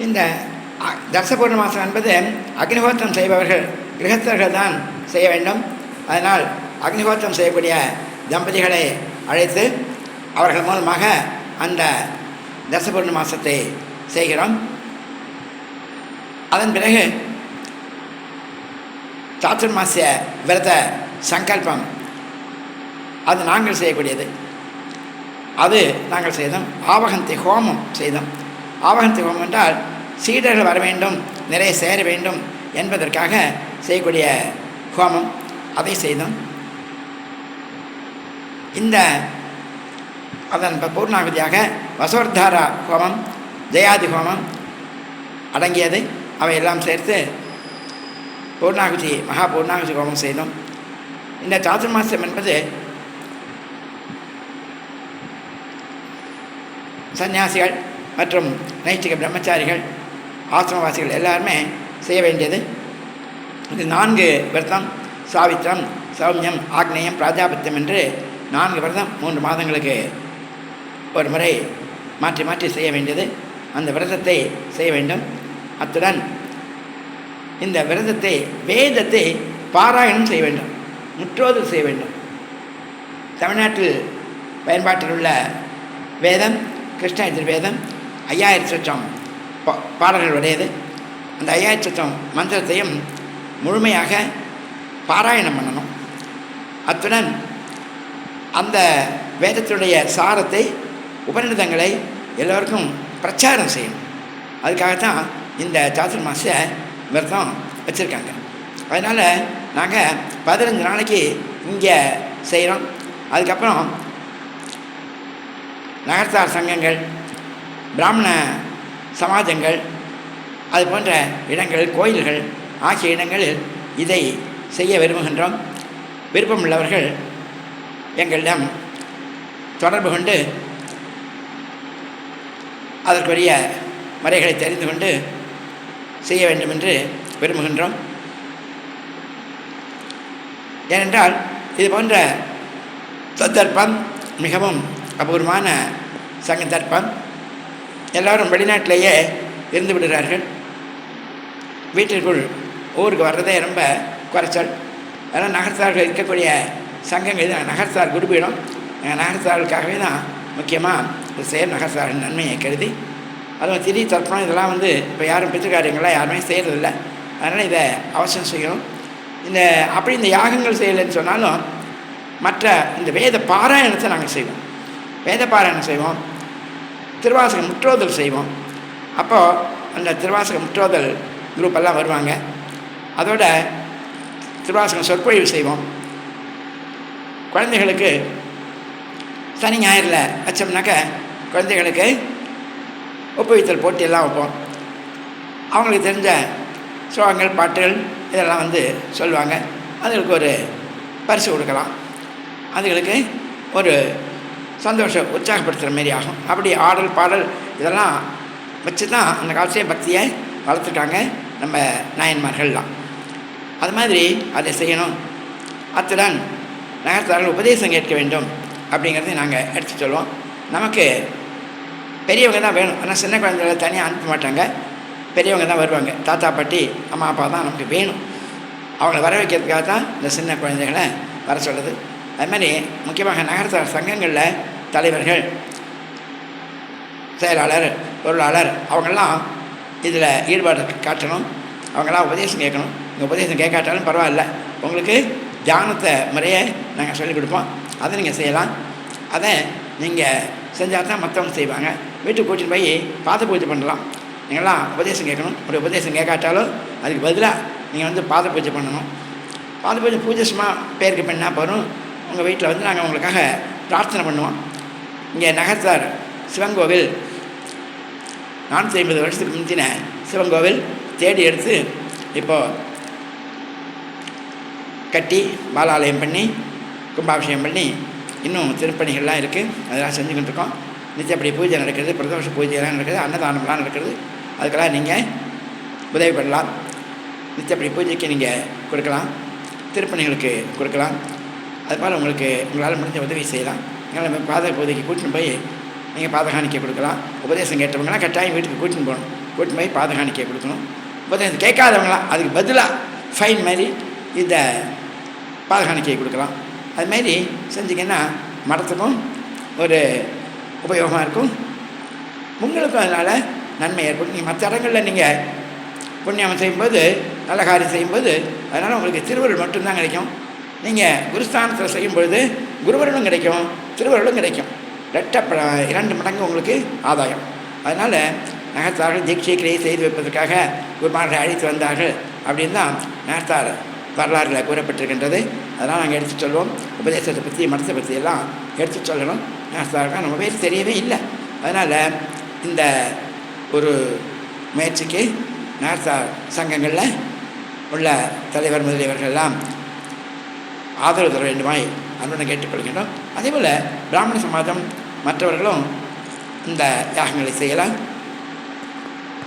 இந்த தர்ச பௌர்ணமாசம் என்பது அக்னிஹோத்திரம் செய்பவர்கள் கிரகஸ்தர்கள் தான் செய்ய வேண்டும். அதனால் அக்னிஹோத்திரம் செய்யக்கூடிய தம்பதிகளை அழைத்து அவர்கள் மூலமாக அந்த தர்ச பௌர்ணமாசத்தை செய்கிறோம். அதன் பிறகு சாத்துர்மாசிய விரத சங்கல்பம் அது நாங்கள் செய்யக்கூடியது. அது நாங்கள் செய்தோம். ஆவகந்தி ஹோமம் செய்தோம். ஆவகந்தி ஹோமம் என்றால் சீடர்கள் வர வேண்டும், நிறைய சேர வேண்டும் என்பதற்காக செய்யக்கூடிய ஹோமம், அதை செய்தோம். இந்த அதன் பூர்ணாகுதியாக வசோர்தாரா ஹோமம், ஜெயாதி ஹோமம் அடங்கியது. அவையெல்லாம் சேர்த்து பூர்ணாகுதி மகா பூர்ணாகுதி ஹோமம் செய்தோம். இந்த சாதுர்மாசியம் என்பது சன்னியாசிகள் மற்றும் நைஷ்டிக பிரம்மச்சாரிகள் ஆசிரமவாசிகள் எல்லாருமே செய்ய வேண்டியது. இது 4 விரதம், சாவித்திரம், சௌமியம், ஆக்னேயம், பிராஜாபத்தியம் என்று 4 விரதம் 3 மாதங்களுக்கு ஒரு முறை மாற்றி மாற்றி செய்ய வேண்டியது. அந்த விரதத்தை செய்ய வேண்டும். அத்துடன் இந்த விரதத்தை வேதத்தை பாராயணம் செய்ய வேண்டும், முற்றோதல் செய்ய வேண்டும். தமிழ்நாட்டில் பயன்பாட்டில் உள்ள வேதம் கிருஷ்ண எதிர்வேதம் 5000 சொச்சம் பாடல்கள் உடையது. அந்த 5000 சொச்சம் மந்திரத்தையும் முழுமையாக பாராயணம் பண்ணணும். அத்துடன் அந்த வேதத்தினுடைய சாரத்தை உபநிடதங்களை எல்லோருக்கும் பிரச்சாரம் செய்யணும். அதுக்காகத்தான் இந்த சாதுர்மாச விரதம் வச்சுருக்காங்க. அதனால் நாங்கள் 15 நாளைக்கு இங்கே செய்கிறோம். அதுக்கப்புறம் நகர்த்தார் சங்கங்கள், பிராமண சமாஜங்கள், அது போன்ற இடங்கள், கோயில்கள் ஆகிய இடங்களில் இதை செய்ய விரும்புகின்றோம். விருப்பமுள்ளவர்கள் எங்களிடம் தொடர்பு கொண்டு அதற்குரிய முறைகளை தெரிந்து கொண்டு செய்ய வேண்டும் என்று விரும்புகின்றோம். ஏனென்றால் இது போன்ற சந்தர்ப்பம் மிகவும் அபூர்வமான சந்தர்ப்பம். எல்லோரும் வெளிநாட்டிலேயே இருந்து விடுகிறார்கள். வீட்டிற்குள் ஊருக்கு வர்றதே ரொம்ப குறைச்சல். அதனால் நகர்த்தார்கள் இருக்கக்கூடிய சங்கங்கள் தான் நகர்த்தார் குருபீடம். நகர்த்தார்களுக்காகவே தான் முக்கியமாக செயல் நகர்த்தார்கள் நன்மையை கருதி. அதுவும் திதி தர்ப்பணம் இதெல்லாம் இப்போ யாரும் பித்திருக்காரியங்களாம் யாருமே செய்கிறதில்லை. அதனால் இதை அவசியம் செய்யணும். அப்படி இந்த யாகங்கள் செய்யலைன்னு சொன்னாலும் மற்ற இந்த வேத பாராயணத்தை நாங்கள் செய்வோம். வேத பாராயணம் செய்வோம். திருவாசக முற்றோதல் செய்வோம். அப்போது அந்த திருவாசக முற்றோதல் குரூப்பெல்லாம் வருவாங்க. அதோட திருவாசகம் சொற்பொழிவு செய்வோம். குழந்தைகளுக்கு சனி ஞாயிறில் வச்சோம்னாக்க குழந்தைகளுக்கு ஒப்புவித்தல் போட்டியெல்லாம் வைப்போம். அவங்களுக்கு தெரிஞ்ச ஸ்லோகங்கள், பாட்டுகள் இதெல்லாம் சொல்லுவாங்க. அதுகளுக்கு ஒரு பரிசு கொடுக்கலாம். அதுகளுக்கு ஒரு சந்தோஷம் உற்சாகப்படுத்துகிற மாரி ஆகும். அப்படி ஆடல் பாடல் இதெல்லாம் வச்சு தான் அந்த காலத்திலே பக்தியை வளர்த்துட்டாங்க நம்ம நாயன்மார்கள்லாம். அது மாதிரி அதை செய்யணும். அத்துடன் நகர்த்தார்கள் உபதேசம் கேட்க வேண்டும் அப்படிங்கிறத நாங்கள் எடுத்து சொல்லுவோம். நமக்கு பெரியவங்க தான் வேணும். ஆனால் சின்ன குழந்தைகளை தனியாக அனுப்ப மாட்டாங்க. பெரியவங்க தான் வருவாங்க. தாத்தா பாட்டி அம்மா அப்பா தான் நமக்கு வேணும். அவங்கள வர வைக்கிறதுக்காக தான் இந்த சின்ன குழந்தைகளை வர சொல்லுது. அது மாதிரி முக்கியமாக நகர்த்தார் சங்கங்களில் தலைவர்கள், செயலாளர், பொருளாளர் அவங்கெல்லாம் இதில் ஈடுபாடு காட்டணும். அவங்களாம் உபதேசம் கேட்கணும். இந்த உபதேசம் கேட்காட்டாலும் பரவாயில்ல, உங்களுக்கு தியானத்தை முறையை நாங்கள் சொல்லிக் கொடுப்போம். அதை நீங்கள் செய்யலாம். அதை நீங்கள் செஞ்சால் தான் மற்றவங்க செய்வாங்க. வீட்டுக்கு கூட்டின்னு போய் பாத பூஜை பண்ணலாம். நீங்களாம் உபதேசம் கேட்கணும். ஒரு உபதேசம் கேட்காட்டாலும் அதுக்கு பதிலாக நீங்கள் பாத பூஜை பண்ணணும். பாத பூஜை சும்மா பேருக்கு பண்ணால் போகிறோம். உங்கள் வீட்டில் நாங்கள் உங்களுக்காக பிரார்த்தனை பண்ணுவோம். இங்கே நகர்த்தார் சிவன் கோவில் 450 வருஷத்துக்கு முந்தின சிவன் கோவில் தேடி எடுத்து இப்போது கட்டி பாலாலயம் பண்ணி கும்பாபிஷேகம் பண்ணி இன்னும் திருப்பணிகள்லாம் இருக்குது. அதெல்லாம் செஞ்சுக்கிட்டு இருக்கோம். நித்தியப்படி பூஜை நடக்கிறது, பிரதோஷ பூஜைலாம் நடக்குது, அன்னதானம்லாம் நடக்கிறது. அதுக்கெல்லாம் நீங்கள் உதவி பண்ணலாம். நித்தியப்படி பூஜைக்கு நீங்கள் கொடுக்கலாம், திருப்பணிகளுக்கு கொடுக்கலாம். அதுபோல் உங்களுக்கு உங்களால் முடிஞ்ச உதவி செய்யலாம். எங்களை பாத பூஜைக்கு கூட்டின்னு போய் நீங்கள் பாதகாணிக்கை கொடுக்கலாம். உபதேசம் கேட்டவங்களாம் கட்டாயம் வீட்டுக்கு கூட்டின்னு போகணும். கூட்டின்னு போய் பாதகாணிக்கை கொடுக்கணும். உபதேசம் கேட்காதவங்களாம் அதுக்கு பதிலாக ஃபைன் மாதிரி இந்த பாதகாணிக்கையை கொடுக்கலாம். அதுமாரி செஞ்சிங்கன்னா மடத்துக்கும் ஒரு உபயோகமாக இருக்கும், உங்களுக்கும் அதனால் நன்மை ஏற்படும். நீங்கள் மற்ற இடங்களில் நீங்கள் புண்ணியம் செய்யும்போது, நல்ல காரியம் செய்யும்போது அதனால் உங்களுக்கு திருவருள் மட்டும்தான் கிடைக்கும். நீங்கள் குருஸ்தானத்தில் செய்யும்பொழுது குருவருளும் கிடைக்கும், திருவருளும் கிடைக்கும். 2 மடங்கு உங்களுக்கு ஆதாயம். அதனால் நகர்த்தார்கள் தீட்சை கிரியை செய்து வைப்பதற்காக குருமார்களை அழைத்து வந்தார்கள் அப்படின்னு தான் நகர்த்தார் வரலாறுகளில் கூறப்பட்டிருக்கின்றது. அதனால் நாங்கள் எடுத்து சொல்வோம். உபதேசத்தை பற்றி மடத்தை பற்றி எல்லாம் எடுத்து சொல்லணும். நகர்த்தார்கள் நம்ம பேர் தெரியவே இல்லை. அதனால் இந்த ஒரு முயற்சிக்கு நகர்த்தார் சங்கங்களில் உள்ள தலைவர் முதலியவர்கள்லாம் ஆதரவு தர வேண்டுமாய் அன்புடன் கேட்டுக்கொள்கின்றோம். அதேபோல் பிராமண சமாஜம் மற்றவர்களும் இந்த யாகங்களை செய்யலாம்.